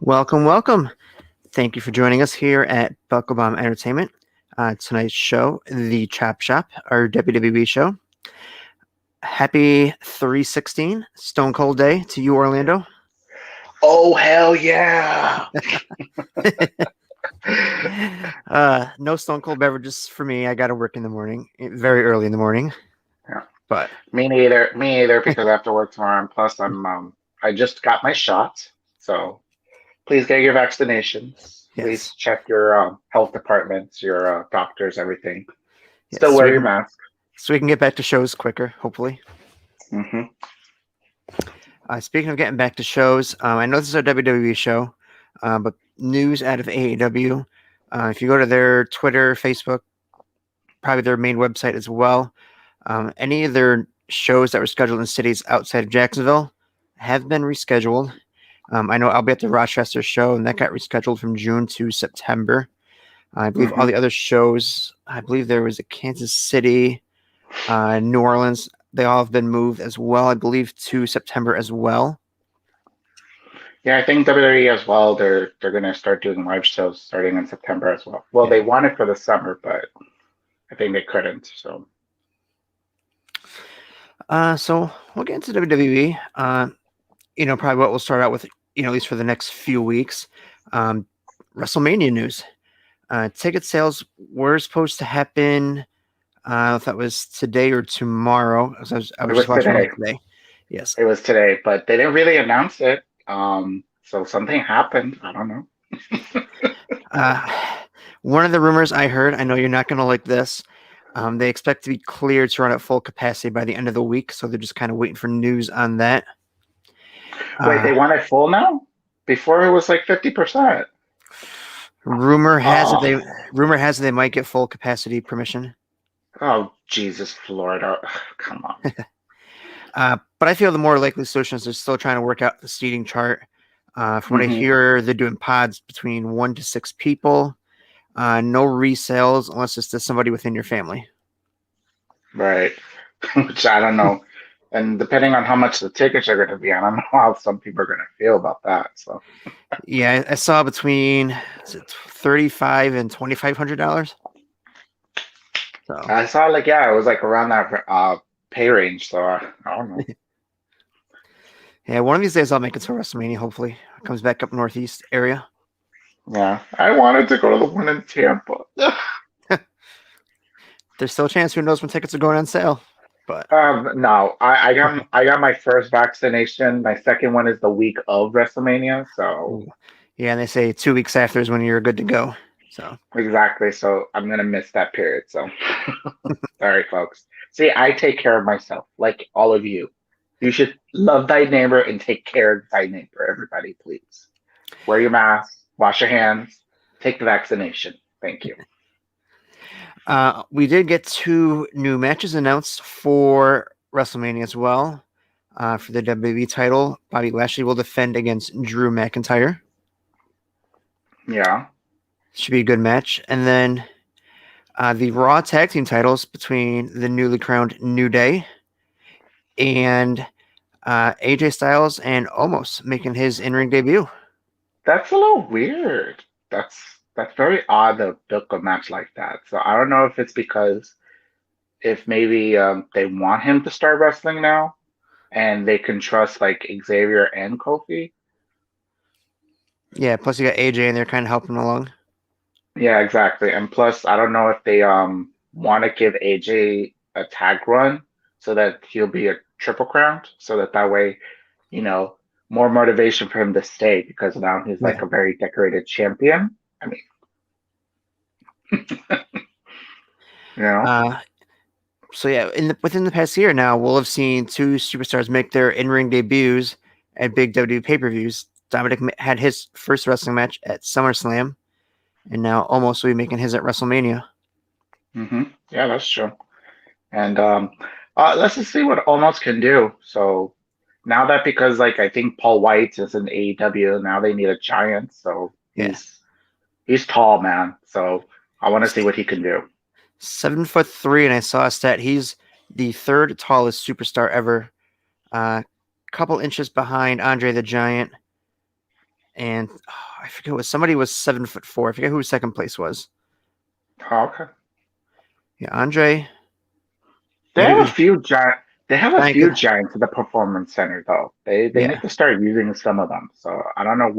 Welcome, welcome. Thank you for joining us here at BuckleBomb Entertainment. Tonight's show, The Chop Shop, our WWE show. Happy 3/16, Stone Cold Day to you, Orlando. Oh, hell yeah. No Stone Cold beverages for me. I got to work in the morning, very early in the morning. Yeah. But me neither, because I have to work tomorrow. And plus, I just got my shot. So please get your vaccinations. Yes. Please check your health departments, your doctors, everything. Yes, Still wear your mask. So we can get back to shows quicker, hopefully. Mm-hmm. Speaking of getting back to shows, I know this is a WWE show, but news out of AEW. If you go to their Twitter, Facebook, probably their main website as well, any of their shows that were scheduled in cities outside of Jacksonville have been rescheduled. I know I'll be at the Rochester show, and that got rescheduled from June to September. I believe all the other shows, I believe there was a Kansas City, New Orleans. They all have been moved as well, I believe, to September as well. Yeah, I think WWE as well. They're going to start doing live shows starting in September as well. Well, They wanted for the summer, but I think they couldn't. So So we'll get into WWE. Probably what we'll start out with, at least for the next few weeks. Um, WrestleMania news. Ticket sales were supposed to happen. I don't know if that was today or tomorrow. I It was just was watching one today. today. Yes. It was today, but they didn't really announce it. So something happened. I don't know. Uh, One of the rumors I heard, I know you're not going to like this. They expect to be cleared to run at full capacity by the end of the week, so they're just kind of waiting for news on that. Wait, Uh, they want it full now? Before it was like 50%. rumor has it they Oh, rumor has it they might get full capacity permission. oh, Jesus, Florida. Come on. But I feel the more likely solution is they're still trying to work out the seating chart. From what I Hmm. hear, they're doing pods between 1 to 6 people. No resales unless it's to somebody within your family. Right. Which I don't know. And depending on how much the tickets are going to be, I don't know how some people are going to feel about that. So Yeah, I saw between is it $35 and $2,500. So I saw like, yeah, it was like around that pay range. So I don't know. yeah, one of these days I'll make it to WrestleMania. Hopefully, it comes back up northeast area. Yeah. I wanted to go to the one in Tampa. There's still a chance. Who knows when tickets are going on sale? But No, I got my first vaccination. My second one is the week of WrestleMania. So yeah, and they say 2 weeks after is when you're good to go. So exactly. So I'm gonna miss that period. So sorry, folks. See, I take care of myself, like all of you. You should love thy neighbor and take care of thy neighbor. Everybody, please wear your mask, wash your hands, take the vaccination. Thank you. we did get 2 new matches announced for WrestleMania as well. For the WWE title, Bobby Lashley will defend against Drew McIntyre. Yeah, Should be a good match. And then the Raw Tag Team titles between the newly crowned New Day and AJ Styles and Omos making his in-ring debut. that's a little weird. That's very odd to book a match like that. So I don't know if it's because if maybe they want him to start wrestling now and they can trust like Xavier and Kofi. Yeah, plus you got AJ in there kind of helping along. Yeah, exactly. And plus, I don't know if they want to give AJ a tag run so that he'll be a triple crown, so that way, you know, more motivation for him to stay because now he's like Yeah. a very decorated champion. I mean, you know, Uh, so yeah, within the past year now, we'll have seen 2 superstars make their in-ring debuts at big WWE pay-per-views. Dominic had his first wrestling match at SummerSlam, and now Omos will be making his at WrestleMania. yeah, that's true. And let's just see what Almost can do. So now that because like I think Paul White is in AEW, now they need a giant. So Yeah, he's tall, man. So I want to see what he can do. 7'3", and I saw a stat. He's the third tallest superstar ever, a couple inches behind Andre the Giant, and I forget what somebody was 7'4". I forget who second place was. Oh, okay. Yeah, Andre. They Maybe it have a was few giant. They have a Giant. few giants at the performance center though. They need Yeah. to start using some of them. So I don't know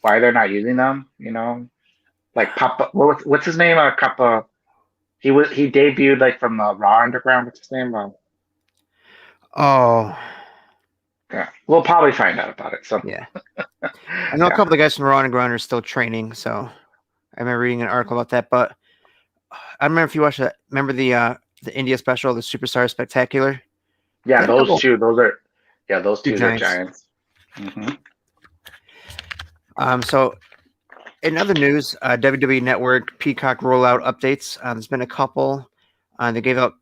why they're not using them. You know, like Papa. What's his name? Kappa. He debuted like from the Raw Underground. What's his name? Oh, Yeah, we'll probably find out about it. So yeah. I know a yeah, couple of guys from Raw Underground are still training, so I remember reading an article about that. But I don't remember if you watched that. Remember the India special, the Superstar Spectacular? They yeah, had a those couple two. Those two two are giants. giants. Hmm. So in other news, WWE Network Peacock rollout updates. There's been a couple. They gave out,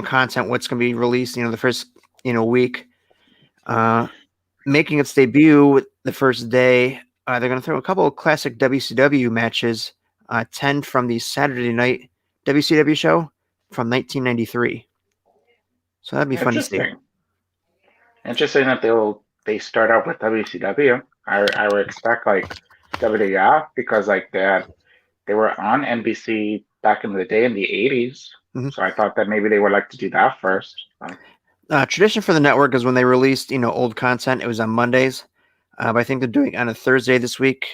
content what's going to be released. The first, week. Uh, Making its debut the first day. They're going to throw a couple of classic WCW matches. 10 from the Saturday night WCW show from 1993. So that'd be fun to see. Interesting. Interesting that they start out with WCW. I would expect like WWF because like they were on NBC back in the day in the 80s. Mhm. So I thought that maybe they would like to do that first. Tradition for the network is when they released, old content, it was on Mondays. But I think they're doing it on a Thursday this week,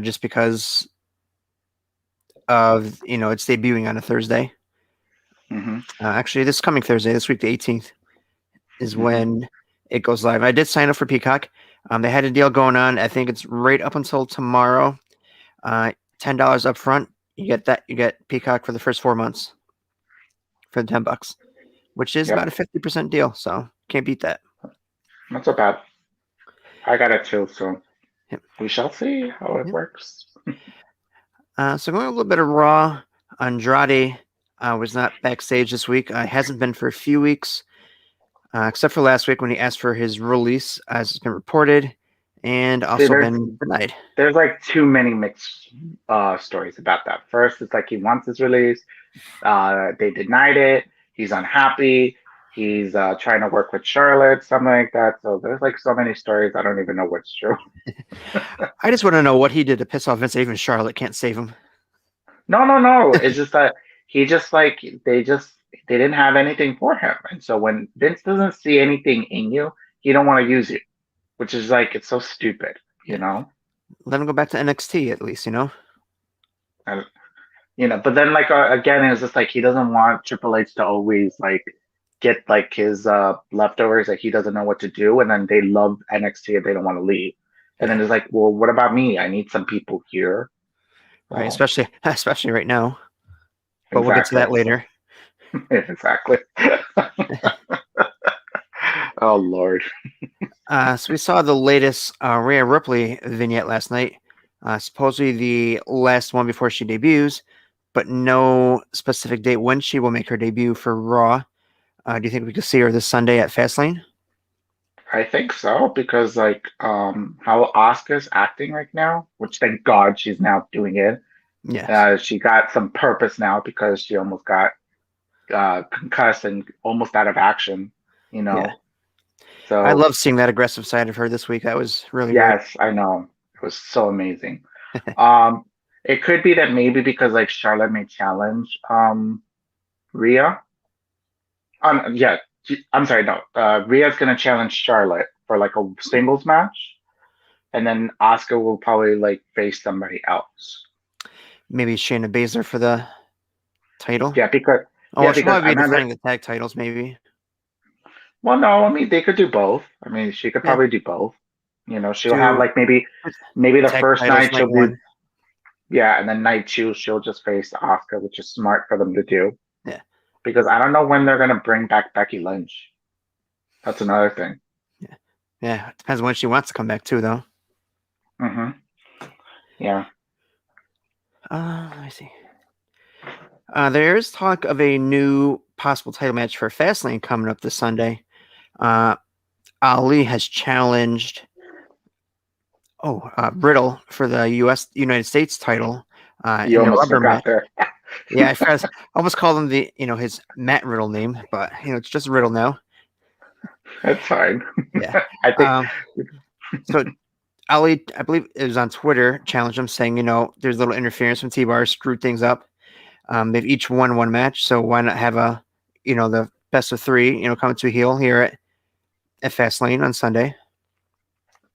just because of, it's debuting on a Thursday. Hmm. Actually, this coming Thursday, this week, the 18th, is Hmm. when it goes live. I did sign up for Peacock. They had a deal going on. I think it's right up until tomorrow. $10 up front. You get that. You get Peacock for the first 4 months for the $10, which is about Yep, a 50% deal. So can't beat that. not so bad. I got it too, so Yep. we shall see how it Yep. works. So going a little bit of Raw. Andrade was not backstage this week. Hasn't been for a few weeks, except for last week when he asked for his release, as it's been reported, and See, also been denied. there's like too many mixed stories about that. First, it's like he wants his release. They denied it. He's unhappy. He's trying to work with Charlotte, something like that. So there's like so many stories. I don't even know what's true. I just want to know what he did to piss off Vince. Even Charlotte can't save him. No, no, no. It's just that he just like they didn't have anything for him, and so when Vince doesn't see anything in you, he don't want to use you, which is like it's so stupid, you Yeah, know. let him go back to NXT at least. And, but then like again, it's just like he doesn't want Triple H to always like get like his leftovers that he doesn't know what to do, and then they love NXT and they don't want to leave, and then Yeah, it's like, well, what about me? I need some people here. right. So Especially right now. But we'll get to exactly, that so later. exactly. Oh Lord. So we saw the latest Rhea Ripley vignette last night. Supposedly the last one before she debuts, but no specific date when she will make her debut for Raw. Do you think we could see her this Sunday at Fastlane? I think so because like how Asuka's acting right now, which thank God she's now doing it. Yes. She got some purpose now because she almost got concussed and almost out of action, you Yeah. know. I So love seeing that aggressive side of her this week. That was really great. yes, I know. It was so amazing. Um it could be that maybe because like Charlotte may challenge Rhea. Yeah, I'm sorry, no. Rhea's gonna challenge Charlotte for like a singles match. And then Oscar will probably like face somebody else. Maybe Shayna Baszler for the title. Yeah, because Oh, yeah, well, she'll because probably be I'm not. defending the tag titles, maybe. Well, no, I mean they could do both. I mean she could Yeah. probably do both. She'll have Do like maybe the tag first titles night night she'll be one. yeah, and then night two she'll just face Oscar, which is smart for them to do Yeah. because I don't know when they're gonna bring back Becky Lynch. That's another thing. Yeah. Yeah. It depends on when she wants to come back too, though. Hmm. Yeah. Let me see. There is talk of a new possible title match for Fastlane coming up this Sunday. Uh, Ali has challenged Riddle for the United States title You in a almost rubber forgot match. there. Yeah, I forgot. I almost called him his Matt Riddle name, but it's just Riddle now. That's fine. Yeah. I think Um, so Ali, I believe it was on Twitter, challenged him saying, there's a little interference from T-Bar, screwed things up. They've each won one match, so why not have the best of three, coming to a heel here at Fastlane on Sunday.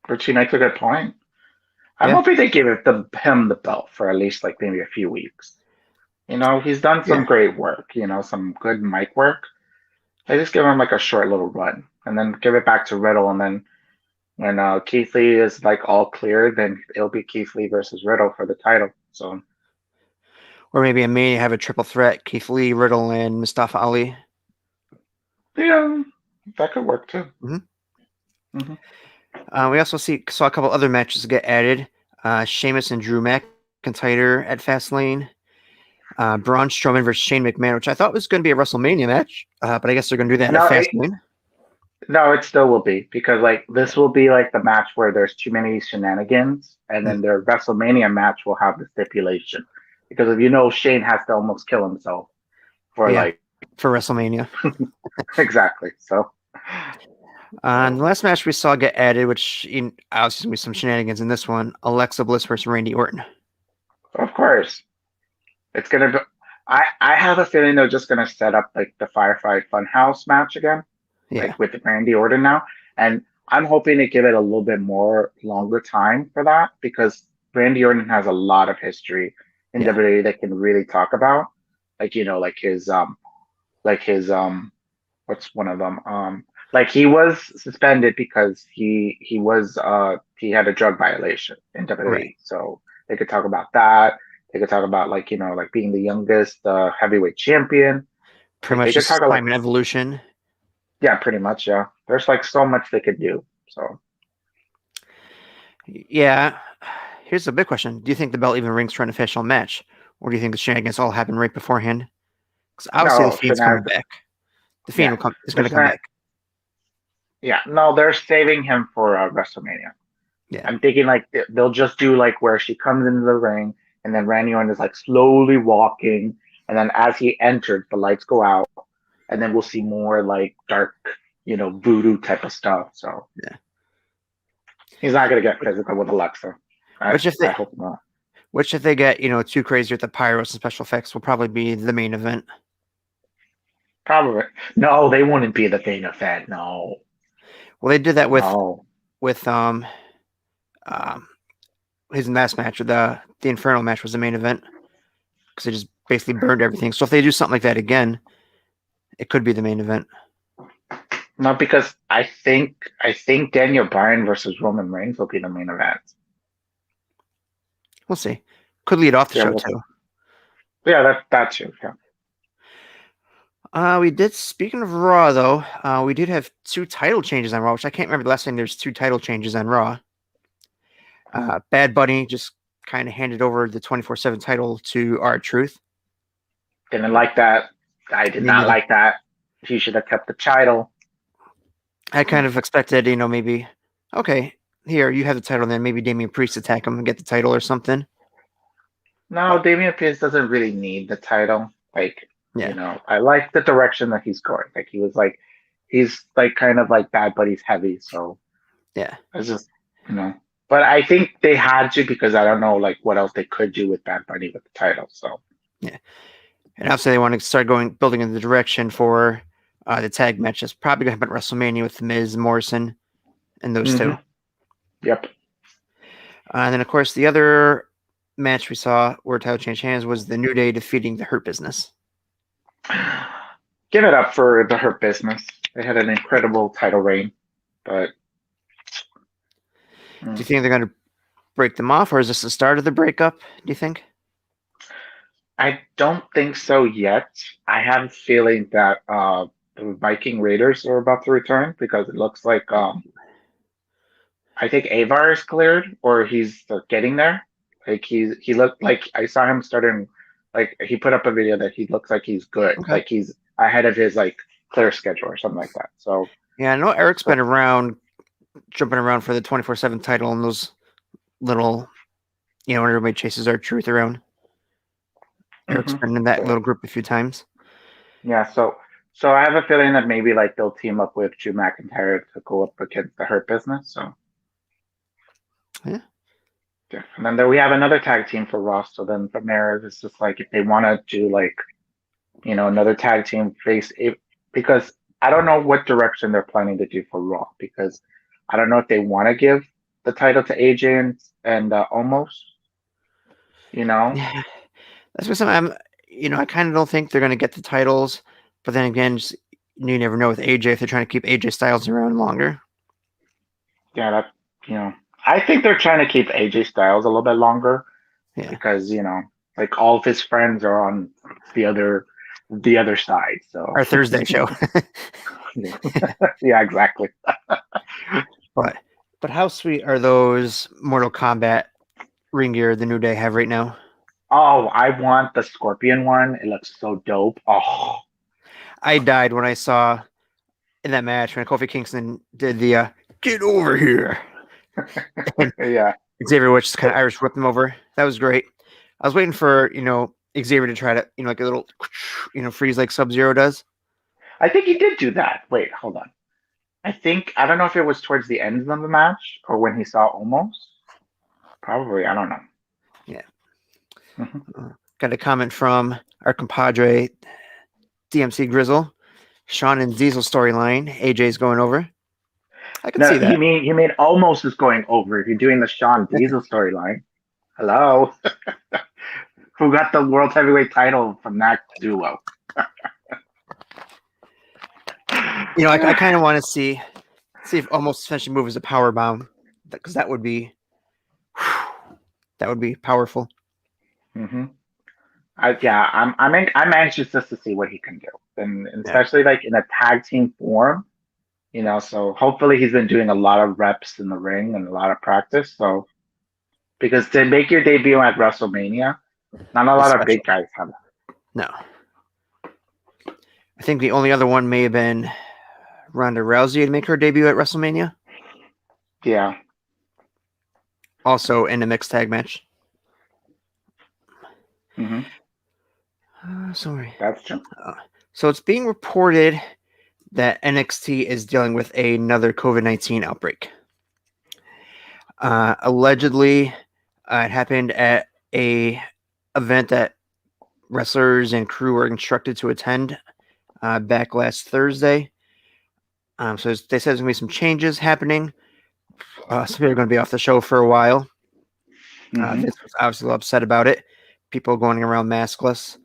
Richie makes a good point. I'm Yeah, hoping they give him the belt for at least like maybe a few weeks. He's done some yeah. great work, some good mic work. I just give him like a short little run and then give it back to Riddle. And then when Keith Lee is like all cleared, then it'll be Keith Lee versus Riddle for the title. So, Or maybe a Mania have a triple threat: Keith Lee, Riddle, and Mustafa Ali. yeah, that could work too. Hmm. Hmm. We also saw a couple other matches get added. Sheamus and Drew McIntyre at Fastlane. Braun Strowman versus Shane McMahon, which I thought was going to be a WrestleMania match, but I guess they're going to do that at No, Fastlane. no, it still will be because like this will be like the match where there's too many shenanigans, and then their WrestleMania match will have the stipulation because if Shane has to almost kill himself for Yeah, like for WrestleMania. exactly. So And the last match we saw get added, which obviously going to be some shenanigans in this one: Alexa Bliss versus Randy Orton. of course it's gonna be. I have a feeling they're just gonna set up like the Firefly Funhouse match again. Yeah, like with Randy Orton now, and I'm hoping to give it a little bit more longer time for that because Randy Orton has a lot of history in yeah, WWE that can really talk about, like like his what's one of them like he was suspended because he had a drug violation in right. WWE, so they could talk about that. They could talk about like being the youngest heavyweight champion. Pretty Like they much could just talk about like time and evolution. yeah, pretty much yeah. There's like so much they could do. So Yeah. Here's a big question: do you think the belt even rings for an official match, or do you think the shenanigans all happened right beforehand? Because obviously the no, Fiend's coming Shenanigans, back. The yeah, Fiend is going to there's come not back. yeah, no, they're saving him for WrestleMania. Yeah, I'm thinking like they'll just do like where she comes into the ring and then Randy Orton is like slowly walking, and then as he enters, the lights go out, and then we'll see more like dark, voodoo type of stuff. So yeah. he's not gonna get physical with Alexa. I Which if I they hope not. which if they get too crazy with the pyros and special effects will probably be the main event. Probably no, they wouldn't be the main event. No, Well, they did that with no. with um his last match, or the Inferno match was the main event because they just basically burned everything. So if they do something like that again, it could be the main event. Not because I think Daniel Bryan versus Roman Reigns will be the main event. We'll see. Could lead off the Yeah, show well, too. yeah, that too. Yeah. We did. Speaking of Raw, though, we did have two title changes on Raw, which I can't remember the last time there's two title changes on Raw. Bad Bunny just kind of handed over the 24/7 title to R-Truth. Didn't like that. I did Me not neither. like that. He should have kept the title. I kind of expected, maybe, okay, here you have the title, then maybe Damian Priest attack him and get the title or something. No, But Damian Priest doesn't really need the title. Like, yeah, I like the direction that he's going. Like he's like kind of like Bad Buddy's heavy. So yeah, it's just, you know. But I think they had to because I don't know like what else they could do with Bad Bunny with the title. So yeah. And obviously they want to start building in the direction for the tag match. That's probably going to happen at WrestleMania with Miz, Morrison, and those two. yep. And then, of course, the other match we saw where title changed hands was the New Day defeating the Hurt Business. Give it up for the Hurt Business. They had an incredible title reign, but Do you mm, think they're going to break them off, or is this the start of the breakup? Do you think? I don't think so yet. I have a feeling that the Viking Raiders are about to return because it looks like I think Avar is cleared or he's getting there. Like he looked like I saw him starting like he put up a video that he looks like he's good. Okay. Like he's ahead of his like clear schedule or something like that. So Yeah, I know Eric's so been around, jumping around for the 24/7 title and those little, when everybody chases our truth around. Eric's mhm. been in that So little group a few times. yeah, so I have a feeling that maybe like they'll team up with Drew McIntyre to go up against the Hurt Business. So Yeah. yeah, and then there we have another tag team for Raw. So then from there, it's just like if they want to do like another tag team face it, because I don't know what direction they're planning to do for Raw because I don't know if they want to give the title to AJ and Omos, you know. Yeah. That's what I kind of don't think they're going to get the titles, but then again, you never know with AJ if they're trying to keep AJ Styles around longer. Yeah, that you know, I think they're trying to keep AJ Styles a little bit longer Yeah. because like all of his friends are on the other the other side. So Our Thursday show. yeah, yeah, exactly. but how sweet are those Mortal Kombat ring gear the New Day have right now? Oh, I want the Scorpion one. It looks so dope. Oh, I died when I saw in that match when Kofi Kingston did the "Get over here" and yeah. Xavier Woods just kind of Irish whipped him over. That was great. I was waiting for Xavier to try to like a little freeze like Sub Zero does. I think he did do that. Wait, hold on. I don't know if it was towards the end of the match or when he saw almost. Probably, I don't know. Yeah. Mhm. Got a comment from our compadre DMC Grizzle. Sean and Diesel storyline. AJ's going over. I can No, see that. you mean almost is going over if you're doing the Sean Diesel storyline. Hello, who got the world heavyweight title from that duo? I kind of want to see if almost finishing move is a power bomb, because that would be powerful. hmm yeah, I'm anxious just to see what he can do, and Yeah, especially like in a tag team form. So hopefully he's been doing a lot of reps in the ring and a lot of practice. So because to make your debut at WrestleMania, not a it's lot of special. big guys have that. No, I think the only other one may have been Ronda Rousey to make her debut at WrestleMania, Yeah. also in a mixed tag match. hmm Sorry. That's true. So it's being reported that NXT is dealing with another COVID-19 outbreak. Allegedly, it happened at a event that wrestlers and crew were instructed to attend back last Thursday. So they said there's going to be some changes happening. Some people are going to be off the show for a while. hmm Vince was obviously a little upset about it. People going around maskless.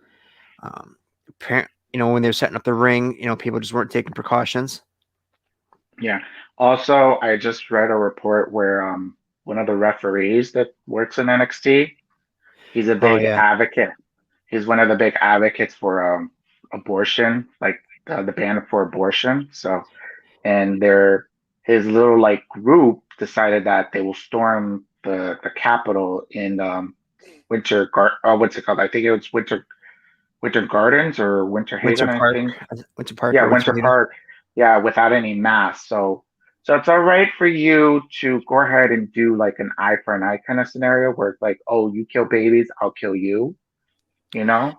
When they're setting up the ring, people just weren't taking precautions. Yeah. Also, I just read a report where one of the referees that works in NXT, he's a Oh big yeah, advocate. He's one of the big advocates for abortion, like the ban for abortion. So, and his little like group decided that they will storm the Capitol in what's it called? I think it was Winter Gardens or Winter Winter Haven, I Park, think. Winter Park Yeah, or Winter Winter Haven. Park. Yeah, without any masks. So it's all right for you to go ahead and do like an eye for an eye kind of scenario where it's like, oh, you kill babies, I'll kill you, you know?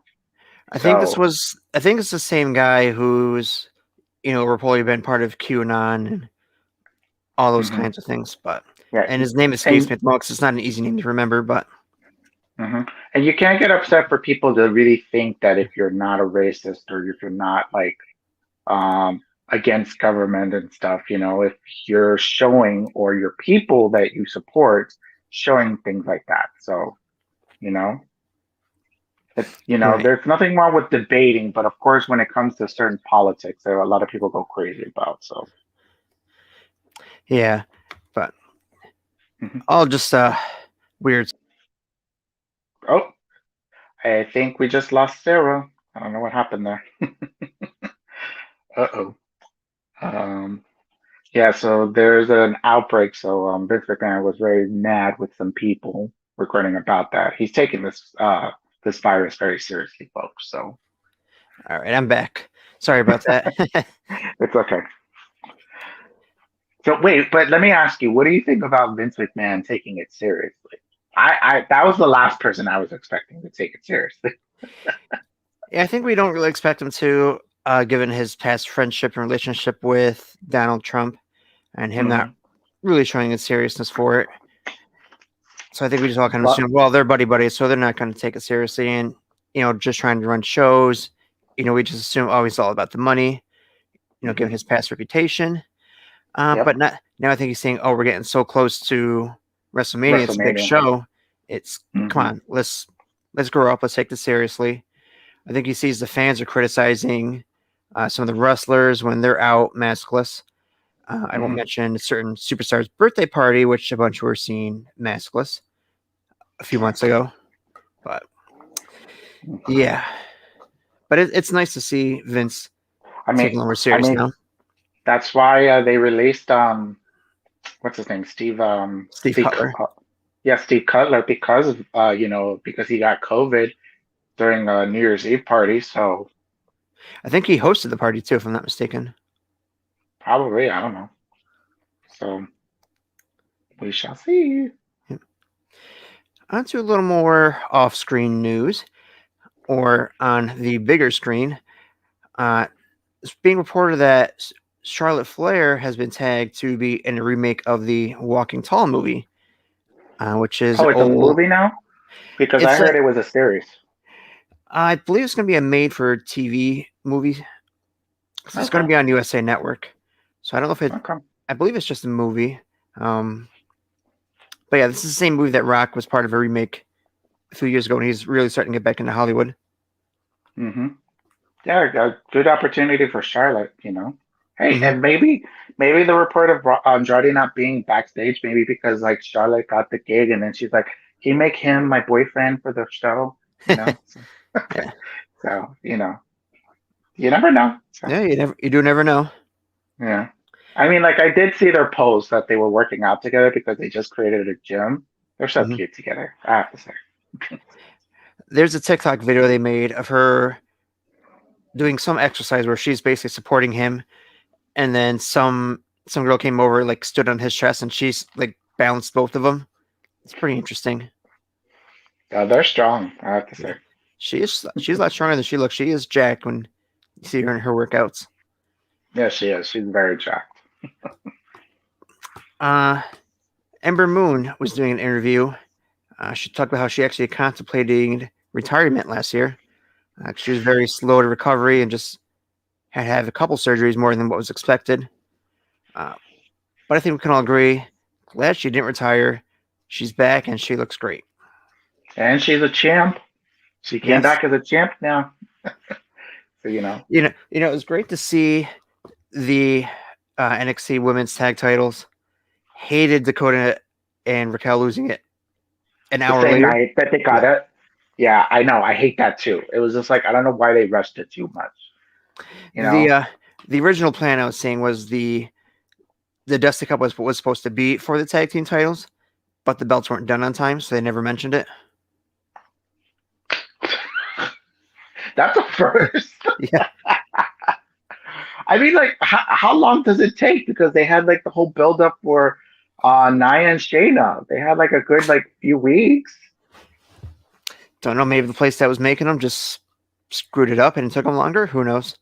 So, I think it's the same guy who's reportedly been part of QAnon and all those mhm. kinds of things. But Yeah. and his name escapes And me at the moment 'cause it's not an easy name to remember. But and you can't get upset for people to really think that if you're not a racist or if you're not like um against government and stuff, if you're showing or your people that you support showing things like that. So, you know, right, there's nothing wrong with debating, but of course, when it comes to certain politics, there are a lot of people go crazy about. So, yeah, but mhm. all just weird. Oh, I think we just lost Sarah. I don't know what happened there. Uh-oh. Um, yeah, so there's an outbreak. So Vince McMahon was very mad with some people recording about that. He's taking this virus very seriously, folks. So All right, I'm back. Sorry about that. it's okay. So wait, but let me ask you, what do you think about Vince McMahon taking it seriously? I that was the last person I was expecting to take it seriously. Yeah, I think we don't really expect him to, given his past friendship and relationship with Donald Trump, and him not hmm really showing his seriousness for it. So I think we just all kind of Well, assume, well, they're buddy buddies, so they're not going to take it seriously, and just trying to run shows. We just assume, oh, he's all about the money. Given hmm his past reputation. But yep, not now. I think he's saying, oh, we're getting so close to WrestleMania. It's a big WrestleMania. show. It's Come hmm on, let's grow up. Let's take this seriously. I think he sees the fans are criticizing some of the wrestlers when they're out maskless. I won't hmm mention a certain superstar's birthday party, which a bunch were seen maskless a few months ago. But yeah, but it's nice to see Vince I mean, taking a little more I serious mean, now. that's why they released what's his name, Steve Cutler. Yeah, Steve Cutler because of because he got COVID during a New Year's Eve party. So I think he hosted the party too, if I'm not mistaken. probably I don't know. So we shall see. Yeah. On to a little more off-screen news, or on the bigger screen. Uh, it's being reported that Charlotte Flair has been tagged to be in a remake of the Walking Tall movie, which is Oh, it's a old. movie now because I It's a, heard it was a series. I believe it's going to be a made-for-TV movie. 'Cause it's going Okay. to be on USA Network. So I don't know if it. Okay. I believe it's just a movie. But yeah, this is the same movie that Rock was part of a remake a few years ago, and he's really starting to get back into Hollywood. Mm-hmm. Yeah, a good opportunity for Charlotte. Hey, Hmm. and maybe the report of Andrade not being backstage, maybe because like Charlotte got the gig, and then she's like, "Can you make him my boyfriend for the show?" You know. So, Yeah, so you never know. So yeah, you do never know. yeah. I mean, like I did see their post that they were working out together because they just created a gym. They're so Hmm. cute together, I have to say. There's a TikTok video they made of her doing some exercise where she's basically supporting him, and then some girl came over, like stood on his chest, and she's like balanced both of them. It's pretty interesting. They're strong, I have to Yeah, say. she's a lot stronger than she looks. She is jacked when you see her in her workouts. Yeah, she is. She's very jacked. Uh, Ember Moon was doing an interview. She talked about how she actually contemplated retirement last year. She was very slow to recovery and just had to have a couple surgeries more than what was expected. Uh, but I think we can all agree, glad she didn't retire. She's back and she looks great. And she's a champ. She came Yes, back as a champ now. So it was great to see the NXT Women's Tag Titles. Hated Dakota and Raquel losing it an the hour same later. night that they got Yeah, it. Yeah, I know. I hate that too. It was just like I don't know why they rushed it too much. You the know? uh, the original plan I was saying was the Dusty Cup was supposed to be for the tag team titles, but the belts weren't done on time, so they never mentioned it. That's a first. Yeah, I mean, like, how long does it take? Because they had like the whole build up for Nia and Shayna. They had like a good like few weeks. don't know. Maybe the place that was making them just screwed it up and it took them longer. Who knows?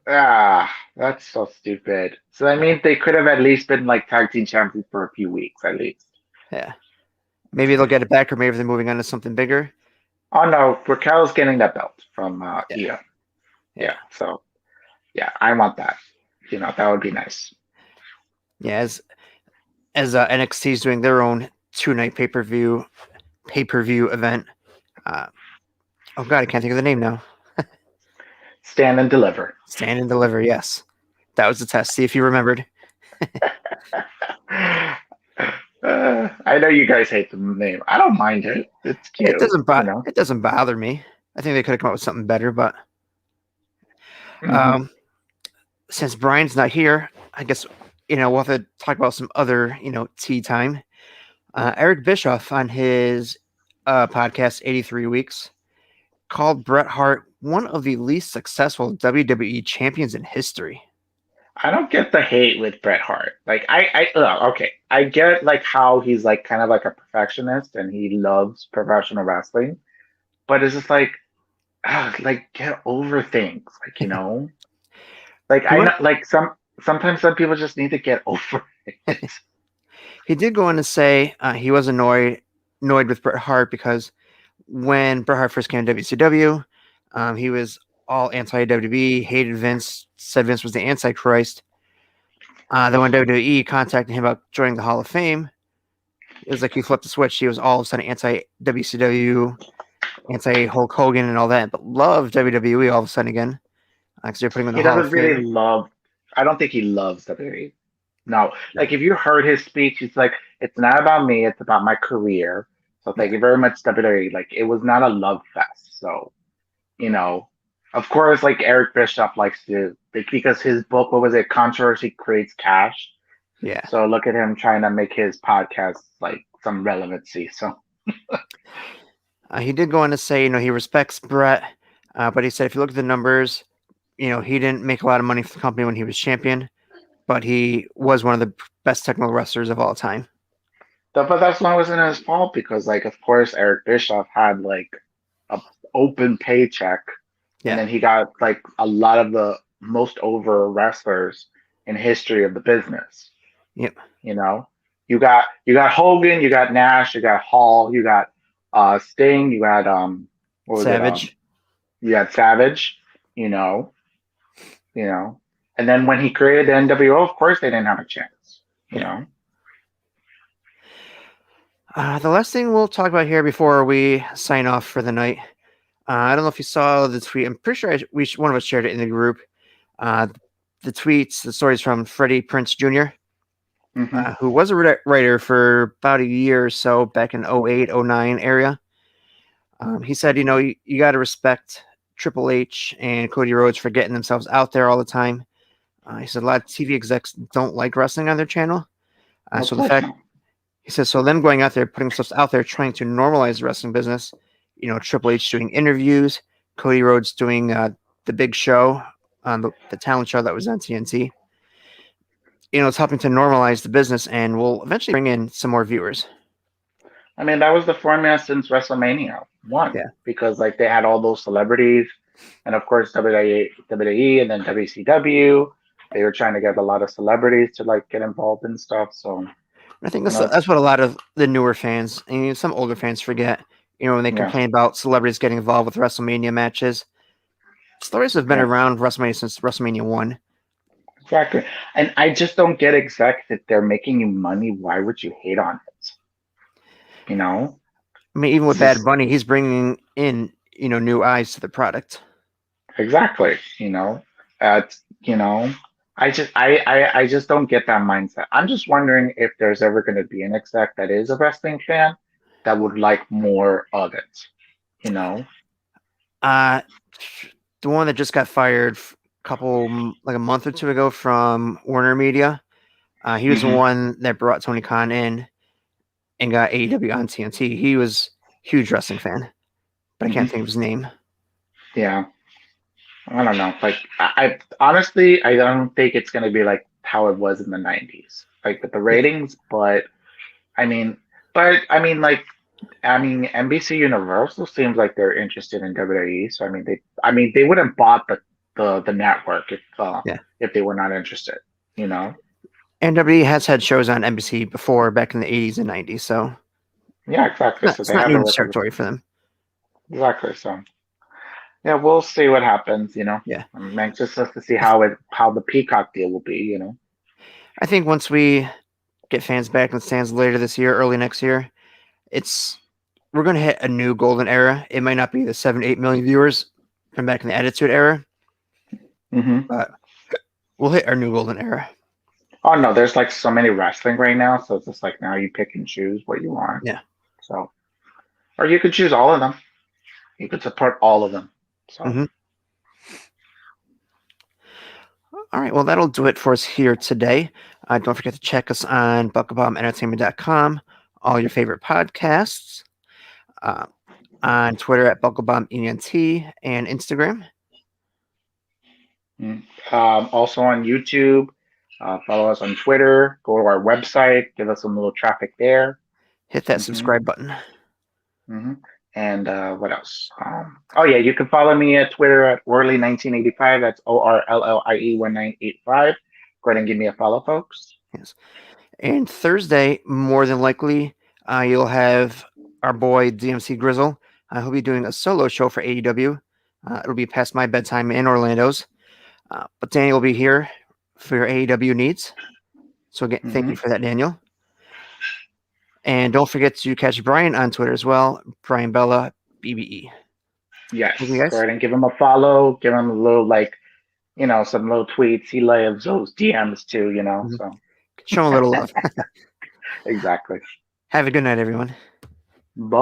Ah, that's so stupid. So I mean, they could have at least been like tag team champions for a few weeks at least. Yeah, maybe they'll get it back, or maybe they're moving on to something bigger. Oh no, Raquel's getting that belt from Yeah, Io. yeah, Yeah, so yeah, I want that. That would be nice. yeah. As NXT is doing their own 2 night pay per view event. Uh, oh God, I can't think of the name now. Stand and deliver. Stand and Deliver. Yes, that was the test. See if you remembered. I know you guys hate the name. I don't mind it. It's It cute. doesn't it doesn't bother me. I think they could have come up with something better, but Hmm. um, since Brian's not here, I guess we'll have to talk about some other tea time. Eric Bischoff on his podcast 83 Weeks called Bret Hart one of the least successful WWE champions in history. I don't get the hate with Bret Hart. Like okay, I get like how he's like kind of like a perfectionist and he loves professional wrestling, but it's just like get over things, like He I went. know like sometimes some people just need to get over it. He did go on to say he was annoyed with Bret Hart because when Bret Hart first came to WCW, he was all anti WWE, hated Vince, said Vince was the Antichrist. Then when WWE contacted him about joining the Hall of Fame, it was like he flipped the switch. He was all of a sudden anti WCW, anti Hulk Hogan, and all that, but loved WWE all of a sudden again because they're putting him in the He Hall of doesn't really Fame. love. I don't think he loves WWE. No, Yeah, like if you heard his speech, he's like, "It's not about me. It's about my career." So thank yeah. you very much, WWE. Like it was not a love fest. So you know, of course, like Eric Bischoff likes to because his book, what was it? Controversy creates cash. Yeah. So look at him trying to make his podcast like some relevancy. So He did go on to say, he respects Brett, but he said if you look at the numbers, he didn't make a lot of money for the company when he was champion, but he was one of the best technical wrestlers of all time. but that's not wasn't his fault because like of course Eric Bischoff had like a open paycheck and Yeah. then he got like a lot of the most over wrestlers in history of the business. Yep. You know, you got Hogan, you got Nash, you got Hall, you got Sting, you got what was it Savage. you got Savage. You know, you know. And then when he created the NWO, of course they didn't have a chance. You Yeah. know. The last thing we'll talk about here before we sign off for the night. I don't know if you saw the tweet. I'm pretty sure one of us shared it in the group. Uh, the tweets, the stories from Freddie Prinze Jr., Hmm. who was a writer for about a year or so back in 08, 09 area. He said, you got to respect Triple H and Cody Rhodes for getting themselves out there all the time. He said a lot of TV execs don't like wrestling on their channel. Of So the course fact, not. he says, so them going out there, putting themselves out there, trying to normalize the wrestling business, Triple H doing interviews, Cody Rhodes doing the big show on the talent show that was on TNT. It's helping to normalize the business and will eventually bring in some more viewers. I mean, that was the formula since WrestleMania one, Yeah. because like they had all those celebrities, and of course WWE and then WCW. They were trying to get a lot of celebrities to like get involved in stuff. So I think you know, that's what a lot of the newer fans and some older fans forget. When they yeah, complain about celebrities getting involved with WrestleMania matches, stories have been yeah, around WrestleMania since WrestleMania 1. exactly. And I just don't get execs if they're making you money. Why would you hate on it? You know, I mean, even with it's Bad just Bunny, he's bringing in, new eyes to the product. exactly. You know, I just don't get that mindset. I'm just wondering if there's ever going to be an exec that is a wrestling fan that would like more of it. You know? Uh, the one that just got fired like a month or two ago from Warner Media, he was the Hmm. one that brought Tony Khan in and got AEW on TNT. He was a huge wrestling fan, but I Hmm. can't think of his name. Yeah. I don't know. Like I honestly, I don't think it's going to be like how it was in the 90s, like with the Yeah. ratings. I mean, like NBC Universal seems like they're interested in WWE. So I mean, they wouldn't bought the network Yeah. if they were not interested. You know? And WWE has had shows on NBC before back in the 80s and 90s, so Yeah, exactly. So it's they not have new a reputation. territory for them. Exactly. So yeah, we'll see what happens. You know, Yeah. I'm anxious just to see how the Peacock deal will be. You know? I think once we get fans back in the stands later this year, early next year, it's we're going to hit a new golden era. It might not be the 7-8 million viewers from back in the Attitude Era, Hmm. but we'll hit our new golden era. Oh no, there's like so many wrestling right now, so it's just like now you pick and choose what you want. Yeah. So, or you could choose all of them. You could support all of them. So, Mm-hmm. All right. Well, that'll do it for us here today. Don't forget to check us on BuckleBombEntertainment.com, all your favorite podcasts, uh, on Twitter at BuckleBombENT, and Instagram. mm. Also on YouTube, follow us on Twitter. Go to our website. Give us some little traffic there. Hit that Hmm. subscribe button. Hmm. And what else? Oh yeah, you can follow me at Twitter at Orly1985. That's ORLLIE 1985. Go ahead and give me a follow, folks. Yes. And Thursday, more than likely, you'll have our boy DMC Grizzle. He'll be doing a solo show for AEW. It'll be past my bedtime in Orlando's. But Daniel will be here for your AEW needs. So again, thank Hmm. you for that, Daniel. And don't forget to catch Bryan on Twitter as well, Bryan Bella, BBE. Thank you Yes, go guys. ahead and give him a follow. Give him a little like some little tweets. He loves those DMs too. Mhm. So Show him a little love. exactly. Have a good night, everyone. Bye.